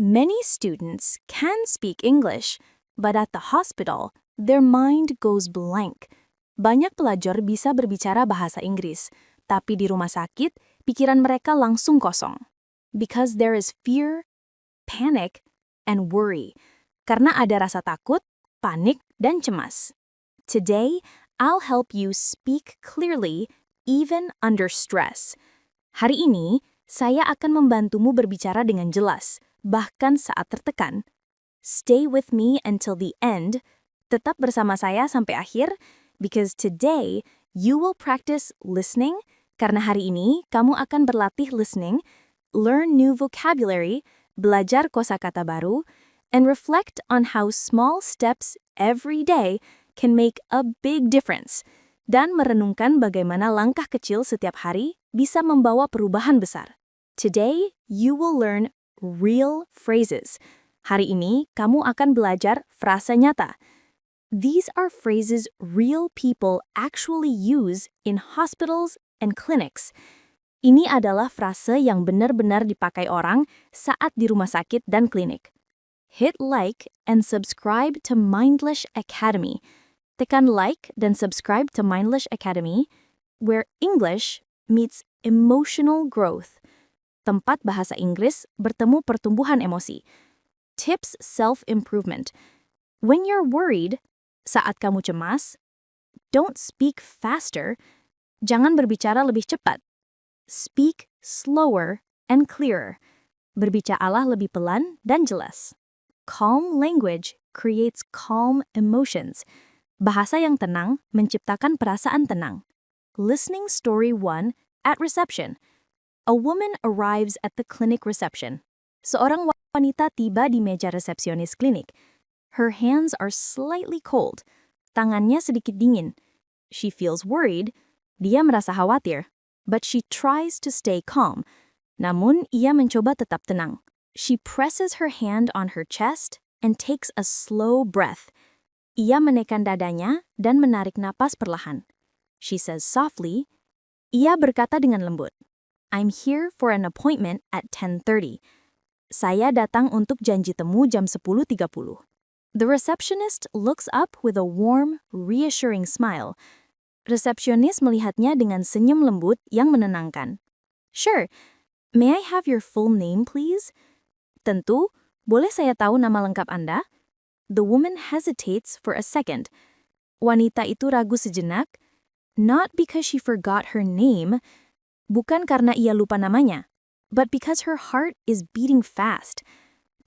Many students can speak English, but at the hospital, their mind goes blank. Banyak pelajar bisa berbicara bahasa Inggris, tapi di rumah sakit, pikiran mereka langsung kosong. Because there is fear, panic, and worry. Karena ada rasa takut, panik, dan cemas. Today, I'll help you speak clearly even under stress. Hari ini, saya akan membantumu berbicara dengan jelas, bahkan saat tertekan. Stay with me until the end. Tetap bersama saya sampai akhir, because today you will practice listening, karena hari ini kamu akan berlatih listening, learn new vocabulary, belajar kosakata baru, and reflect on how small steps every day can make a big difference, dan merenungkan bagaimana langkah kecil setiap hari bisa membawa perubahan besar. Today, you will learn real phrases. Hari ini, kamu akan belajar frasa nyata. These are phrases real people actually use in hospitals and clinics. Ini adalah frase yang benar-benar dipakai orang saat di rumah sakit dan klinik. Hit like and subscribe to Mindlish Academy. Tekan like dan subscribe to Mindlish Academy, where English meets emotional growth. Tempat bahasa Inggris bertemu pertumbuhan emosi. Tips self-improvement. When you're worried, saat kamu cemas, don't speak faster. Jangan berbicara lebih cepat. Speak slower and clearer. Berbicaralah lebih pelan dan jelas. Calm language creates calm emotions. Bahasa yang tenang menciptakan perasaan tenang. Listening story 1 at reception. A woman arrives at the clinic reception. Seorang wanita tiba di meja resepsionis klinik. Her hands are slightly cold. Tangannya sedikit dingin. She feels worried. Dia merasa khawatir. But she tries to stay calm. Namun, ia mencoba tetap tenang. She presses her hand on her chest and takes a slow breath. Ia menekan dadanya dan menarik napas perlahan. She says softly. Ia berkata dengan lembut. I'm here for an appointment at 10:30. Saya datang untuk janji temu jam 10:30. The receptionist looks up with a warm, reassuring smile. Resepsionis melihatnya dengan senyum lembut yang menenangkan. Sure, may I have your full name, please? Tentu, boleh saya tahu nama lengkap Anda? The woman hesitates for a second. Wanita itu ragu sejenak, not because she forgot her name, bukan karena ia lupa namanya, but because her heart is beating fast.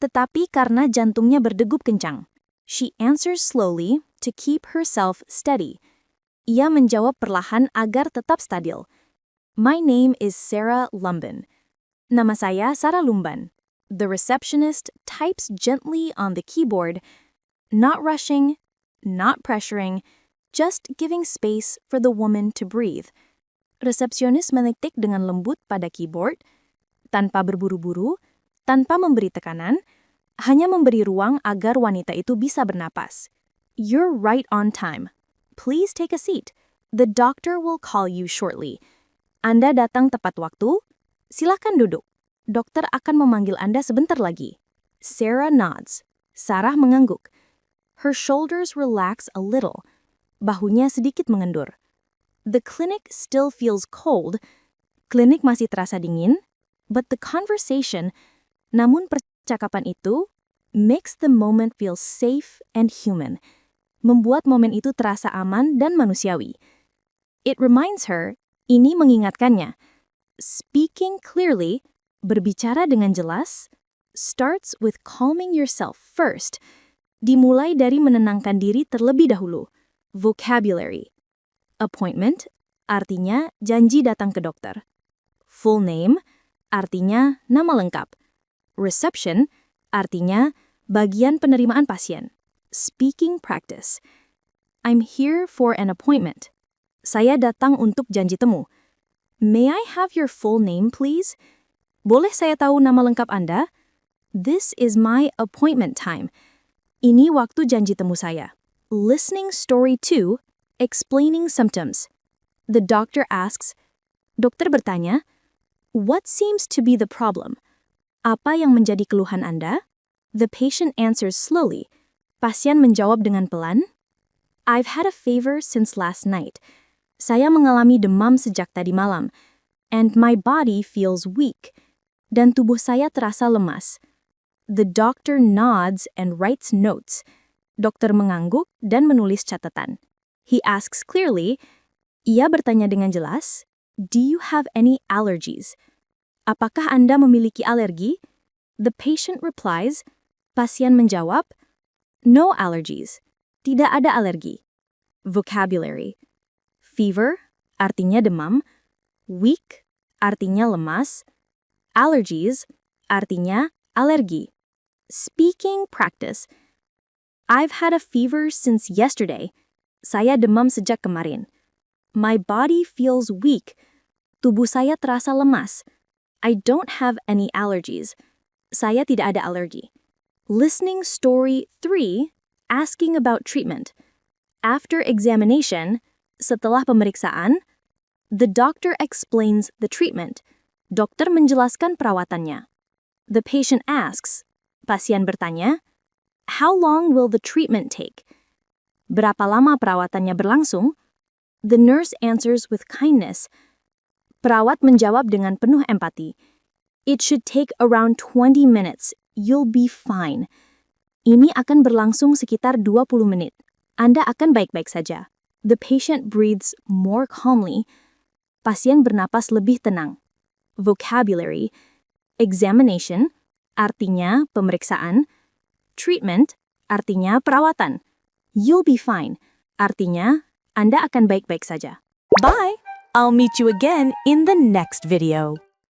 Tetapi karena jantungnya berdegup kencang. She answers slowly to keep herself steady. Ia menjawab perlahan agar tetap stabil. My name is Sarah Lumban. Nama saya Sarah Lumban. The receptionist types gently on the keyboard, not rushing, not pressuring, just giving space for the woman to breathe. Resepsionis mengetik dengan lembut pada keyboard, tanpa berburu-buru, tanpa memberi tekanan, hanya memberi ruang agar wanita itu bisa bernapas. You're right on time. Please take a seat. The doctor will call you shortly. Anda datang tepat waktu. Silakan duduk. Dokter akan memanggil Anda sebentar lagi. Sarah nods. Sarah mengangguk. Her shoulders relax a little. Bahunya sedikit mengendur. The clinic still feels cold. Klinik masih terasa dingin. But the conversation, namun percakapan itu, makes the moment feel safe and human. Membuat momen itu terasa aman dan manusiawi. It reminds her, ini mengingatkannya. Speaking clearly, berbicara dengan jelas, starts with calming yourself first. Dimulai dari menenangkan diri terlebih dahulu. Vocabulary. Appointment, artinya janji datang ke dokter. Full name, artinya nama lengkap. Reception, artinya bagian penerimaan pasien. Speaking practice. I'm here for an appointment. Saya datang untuk janji temu. May I have your full name, please? Boleh saya tahu nama lengkap Anda? This is my appointment time. Ini waktu janji temu saya. Listening story 2, explaining symptoms. The doctor asks, dokter bertanya, what seems to be the problem? Apa yang menjadi keluhan Anda? The patient answers slowly. Pasien menjawab dengan pelan. I've had a fever since last night. Saya mengalami demam sejak tadi malam. And my body feels weak. Dan tubuh saya terasa lemas. The doctor nods and writes notes. Dokter mengangguk dan menulis catatan. He asks clearly. Ia bertanya dengan jelas. Do you have any allergies? Apakah Anda memiliki alergi? The patient replies. Pasien menjawab. No allergies. Tidak ada alergi. Vocabulary. Fever, artinya demam. Weak, artinya lemas. Allergies, artinya alergi. Speaking practice. I've had a fever since yesterday. Saya demam sejak kemarin. My body feels weak. Tubuh saya terasa lemas. I don't have any allergies. Saya tidak ada alergi. Listening story 3, asking about treatment. After examination, setelah pemeriksaan, the doctor explains the treatment. Dokter menjelaskan perawatannya. The patient asks, pasien bertanya, how long will the treatment take? Berapa lama perawatannya berlangsung? The nurse answers with kindness. Perawat menjawab dengan penuh empati. It should take around 20 minutes. You'll be fine. Ini akan berlangsung sekitar 20 menit. Anda akan baik-baik saja. The patient breathes more calmly. Pasien bernapas lebih tenang. Vocabulary. Examination, artinya pemeriksaan. Treatment, artinya perawatan. You'll be fine, artinya Anda akan baik-baik saja. Bye! I'll meet you again in the next video.